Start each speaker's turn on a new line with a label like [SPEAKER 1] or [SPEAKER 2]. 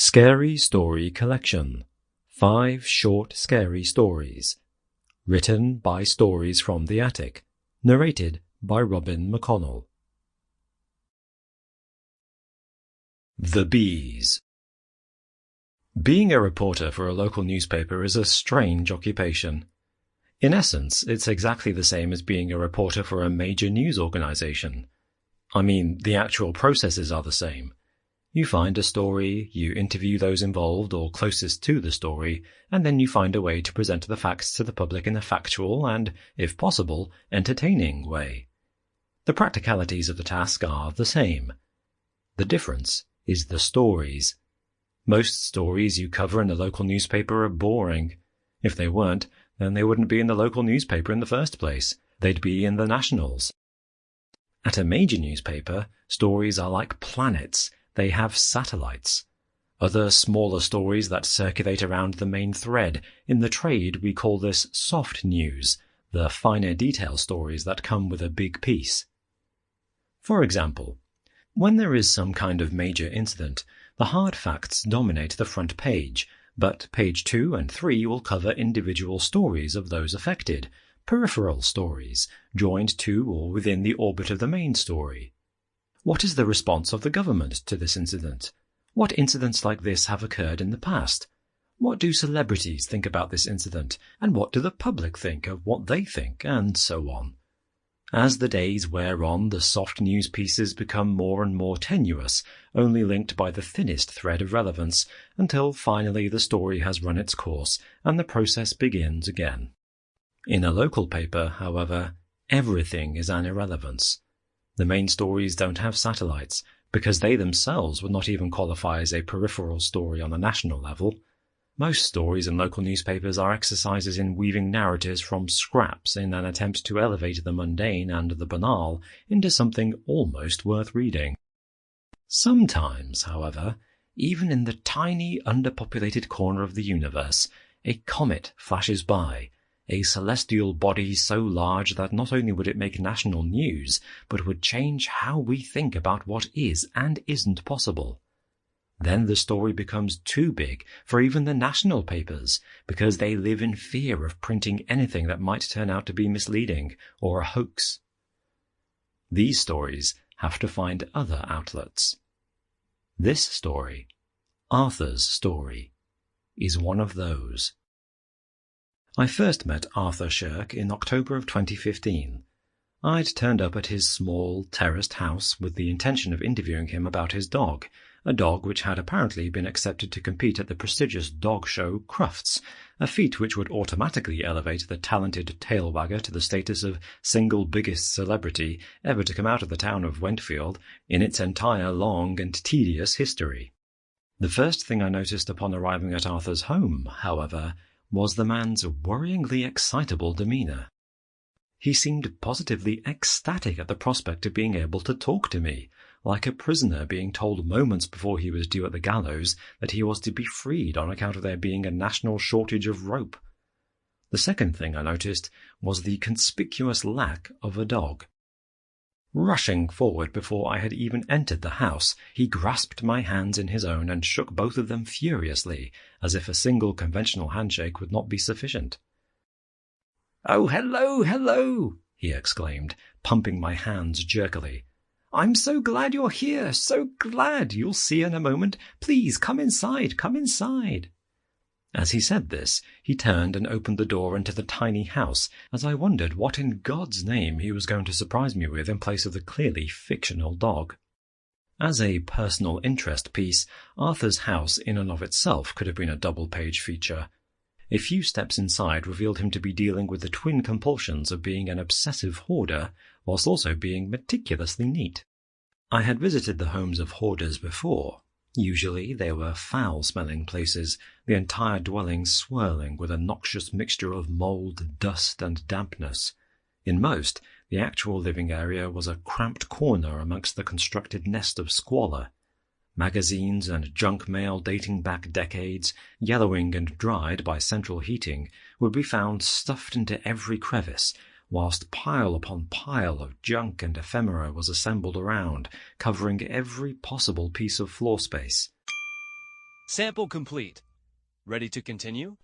[SPEAKER 1] Scary Story Collection. 5 Short Scary Stories. Written by Stories from the Attic. Narrated by Mcconnell. The Bees. Being a reporter for a local newspaper is a strange occupation. In essence, it's exactly the same as being a reporter for a major news organization. I mean, the actual processes are the same. You find a story, you interview those involved or closest to the story, and then you find a way to present the facts to the public in a factual and, if possible, entertaining way. The practicalities of the task are the same. The difference is the stories. Most stories you cover in the local newspaper are boring. If they weren't, then they wouldn't be in the local newspaper in the first place. They'd be in the nationals. At a major newspaper, stories are like planets. They have satellites. Other smaller stories that circulate around the main thread. In the trade, we call this soft news, the finer detail stories that come with a big piece. For example, when there is some kind of major incident, the hard facts dominate the front page, but page 2 and 3 will cover individual stories of those affected, peripheral stories, joined to or within the orbit of the main story. What is the response of the government to this incident? What incidents like this have occurred in the past? What do celebrities think about this incident, and what do the public think of what they think, and so on? As the days wear on, the soft news pieces become more and more tenuous, only linked by the thinnest thread of relevance, until finally the story has run its course, and the process begins again. In a local paper, however, everything is an irrelevance. The main stories don't have satellites, because they themselves would not even qualify as a peripheral story on a national level. Most stories in local newspapers are exercises in weaving narratives from scraps in an attempt to elevate the mundane and the banal into something almost worth reading. Sometimes, however, even in the tiny underpopulated corner of the universe, a comet flashes by, a celestial body so large that not only would it make national news, but would change how we think about what is and isn't possible. Then the story becomes too big for even the national papers, because they live in fear of printing anything that might turn out to be misleading or a hoax. These stories have to find other outlets. This story, Arthur's story, is one of those. I first met Arthur Shirk in October of 2015. I'd turned up at his small, terraced house with the intention of interviewing him about his dog, a dog which had apparently been accepted to compete at the prestigious dog show Crufts, a feat which would automatically elevate the talented tail-wagger to the status of single biggest celebrity ever to come out of the town of Wentfield in its entire long and tedious history. The first thing I noticed upon arriving at Arthur's home, however, was the man's worryingly excitable demeanour. He seemed positively ecstatic at the prospect of being able to talk to me, like a prisoner being told moments before he was due at the gallows that he was to be freed on account of there being a national shortage of rope. The second thing I noticed was the conspicuous lack of a dog. Rushing forward before I had even entered the house, he grasped my hands in his own and shook both of them furiously, as if a single conventional handshake would not be sufficient. "Oh, hello, hello!" he exclaimed, pumping my hands jerkily. "I'm so glad you're here, so glad. You'll see in a moment. Please, come inside, come inside." As he said this, he turned and opened the door into the tiny house, as I wondered what in God's name he was going to surprise me with in place of the clearly fictional dog. As a personal interest piece, Arthur's house in and of itself could have been a double-page feature. A few steps inside revealed him to be dealing with the twin compulsions of being an obsessive hoarder, whilst also being meticulously neat. I had visited the homes of hoarders before. Usually they were foul-smelling places, the entire dwelling swirling with a noxious mixture of mould, dust, and dampness. In most, the actual living area was a cramped corner amongst the constructed nest of squalor. Magazines and junk mail dating back decades, yellowing and dried by central heating, would be found stuffed into every crevice, whilst pile upon pile of junk and ephemera was assembled around, covering every possible piece of floor space.
[SPEAKER 2] Sample complete. Ready to continue?